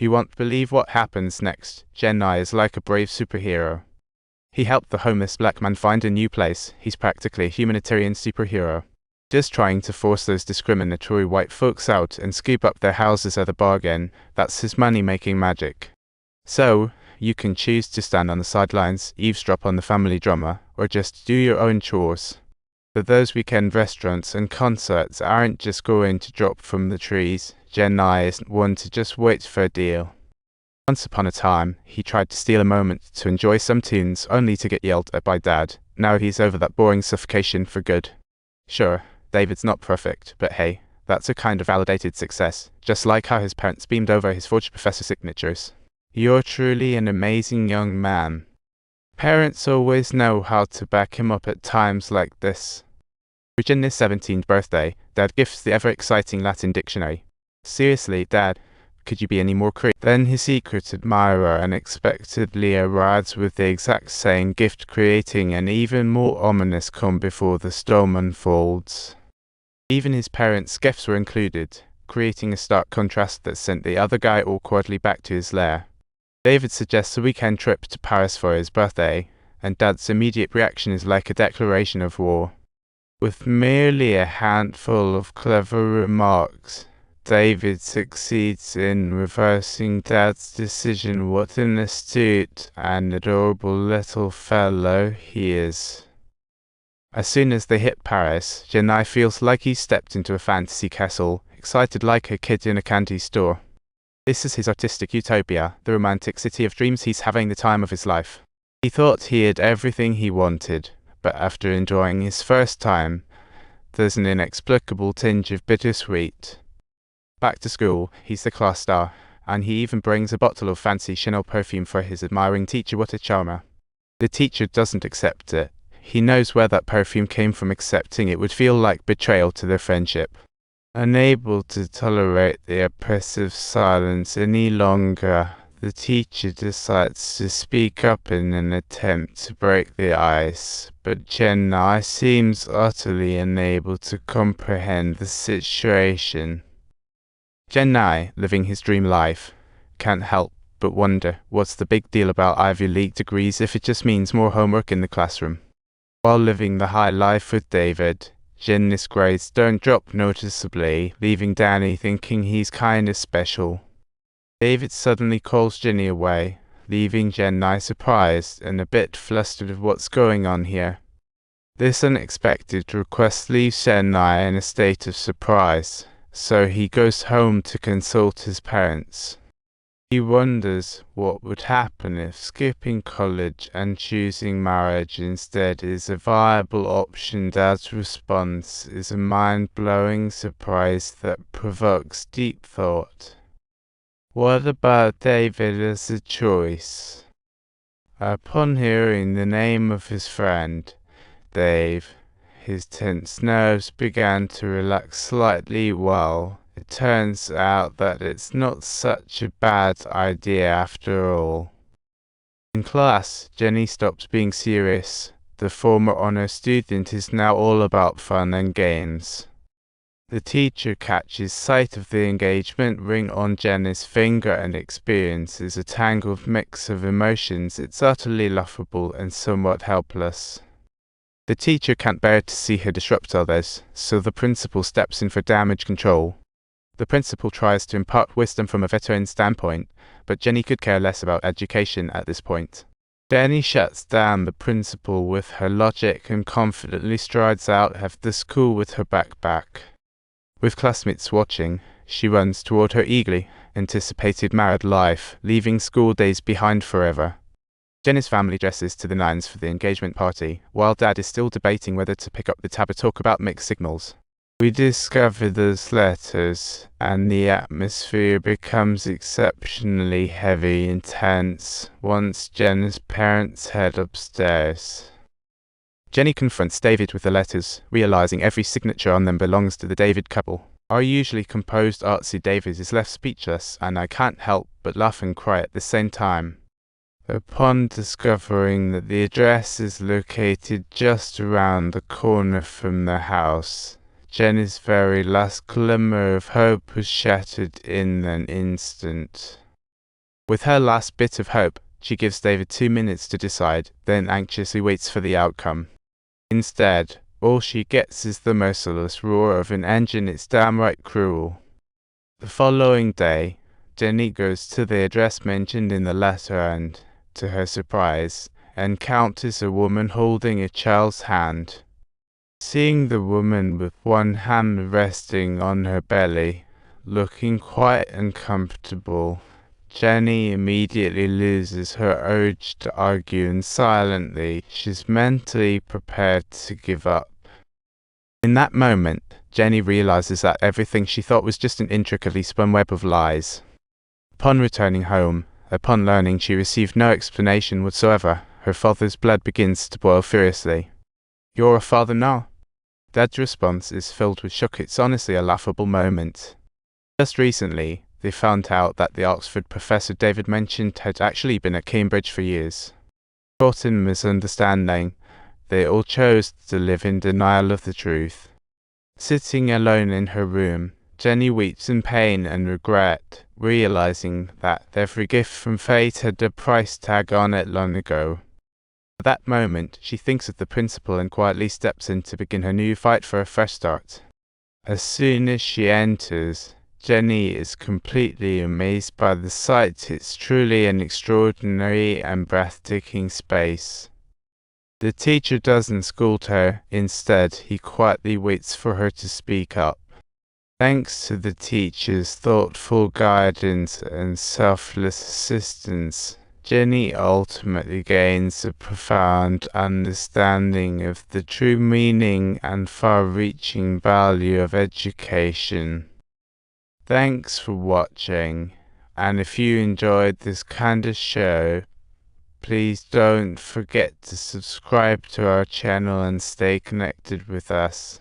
You won't believe what happens next. Zhen is like a brave superhero. He helped the homeless black man find a new place. He's practically a humanitarian superhero. Just trying to force those discriminatory white folks out and scoop up their houses at a bargain. That's his money-making magic. So, you can choose to stand on the sidelines, eavesdrop on the family drama, or just do your own chores. But those weekend restaurants and concerts aren't just going to drop from the trees. Zhen isn't one to just wait for a deal. Once upon a time, he tried to steal a moment to enjoy some tunes only to get yelled at by Dad. Now he's over that boring suffocation for good. Sure, David's not perfect, but hey, that's a kind of validated success, just like how his parents beamed over his forged professor signatures. You're truly an amazing young man. Parents always know how to back him up at times like this. For Zhen's 17th birthday, Dad gifts the ever-exciting Latin dictionary. Seriously, Dad, could you be any more creative? Then his secret admirer unexpectedly arrives with the exact same gift, creating an even more ominous calm before the storm unfolds. Even his parents' gifts were included, creating a stark contrast that sent the other guy awkwardly back to his lair. David suggests a weekend trip to Paris for his birthday, and Dad's immediate reaction is like a declaration of war. With merely a handful of clever remarks, David succeeds in reversing Dad's decision. What an astute and adorable little fellow he is. As soon as they hit Paris, Zhen feels like he's stepped into a fantasy castle, excited like a kid in a candy store. This is his artistic utopia, the romantic city of dreams. He's having the time of his life. He thought he had everything he wanted, but after enjoying his first time, there's an inexplicable tinge of bittersweet. Back to school, he's the class star, and he even brings a bottle of fancy Chanel perfume for his admiring teacher. What a charmer. The teacher doesn't accept it. He knows where that perfume came from. Accepting it would feel like betrayal to their friendship. Unable to tolerate the oppressive silence any longer, the teacher decides to speak up in an attempt to break the ice, but Zhen seems utterly unable to comprehend the situation. Zhen, living his dream life, can't help but wonder what's the big deal about Ivy League degrees if it just means more homework in the classroom. While living the high life with David, Zhen's grades don't drop noticeably, leaving Danny thinking he's kinda special. David suddenly calls Jenny away, leaving Zhen surprised and a bit flustered of what's going on here. This unexpected request leaves Zhen in a state of surprise, so he goes home to consult his parents. He wonders what would happen if skipping college and choosing marriage instead is a viable option. Dad's response is a mind-blowing surprise that provokes deep thought. What about David as a choice? Upon hearing the name of his friend, Dave, his tense nerves began to relax slightly. Well, it turns out that it's not such a bad idea after all. In class, Jenny stops being serious. The former honor student is now all about fun and games. The teacher catches sight of the engagement ring on Jenny's finger and experiences a tangled mix of emotions. It's utterly laughable and somewhat helpless. The teacher can't bear to see her disrupt others, so the principal steps in for damage control. The principal tries to impart wisdom from a veteran standpoint, but Jenny could care less about education at this point. Jenny shuts down the principal with her logic and confidently strides out of the school with her backpack. With classmates watching, she runs toward her eagerly anticipated married life, leaving school days behind forever. Jenny's family dresses to the nines for the engagement party, while Dad is still debating whether to pick up the tab or talk about mixed signals. We discover those letters, and the atmosphere becomes exceptionally heavy and tense once Jen's parents head upstairs. Jenny confronts David with the letters, realizing every signature on them belongs to the David couple. Our usually composed artsy David is left speechless, and I can't help but laugh and cry at the same time. Upon discovering that the address is located just around the corner from the house, Jenny's very last glimmer of hope was shattered in an instant. With her last bit of hope, she gives David 2 minutes to decide, then anxiously waits for the outcome. Instead, all she gets is the merciless roar of an engine. It's downright cruel. The following day, Jenny goes to the address mentioned in the letter and, to her surprise, encounters a woman holding a child's hand. Seeing the woman with one hand resting on her belly, looking quite uncomfortable, Jenny immediately loses her urge to argue, and silently, she's mentally prepared to give up. In that moment, Jenny realizes that everything she thought was just an intricately spun web of lies. Upon returning home, upon learning she received no explanation whatsoever, her father's blood begins to boil furiously. "You're a father now?" Dad's response is filled with shock. It's honestly a laughable moment. Just recently, they found out that the Oxford professor David mentioned had actually been at Cambridge for years. Caught in misunderstanding, they all chose to live in denial of the truth. Sitting alone in her room, Jenny weeps in pain and regret, realizing that every gift from fate had a price tag on it long ago. At that moment, she thinks of the principal and quietly steps in to begin her new fight for a fresh start. As soon as she enters, Jenny is completely amazed by the sight. It's truly an extraordinary and breathtaking space. The teacher doesn't scold her. Instead, he quietly waits for her to speak up. Thanks to the teacher's thoughtful guidance and selfless assistance, Jenny ultimately gains a profound understanding of the true meaning and far-reaching value of education. Thanks for watching, and if you enjoyed this kind of show, please don't forget to subscribe to our channel and stay connected with us.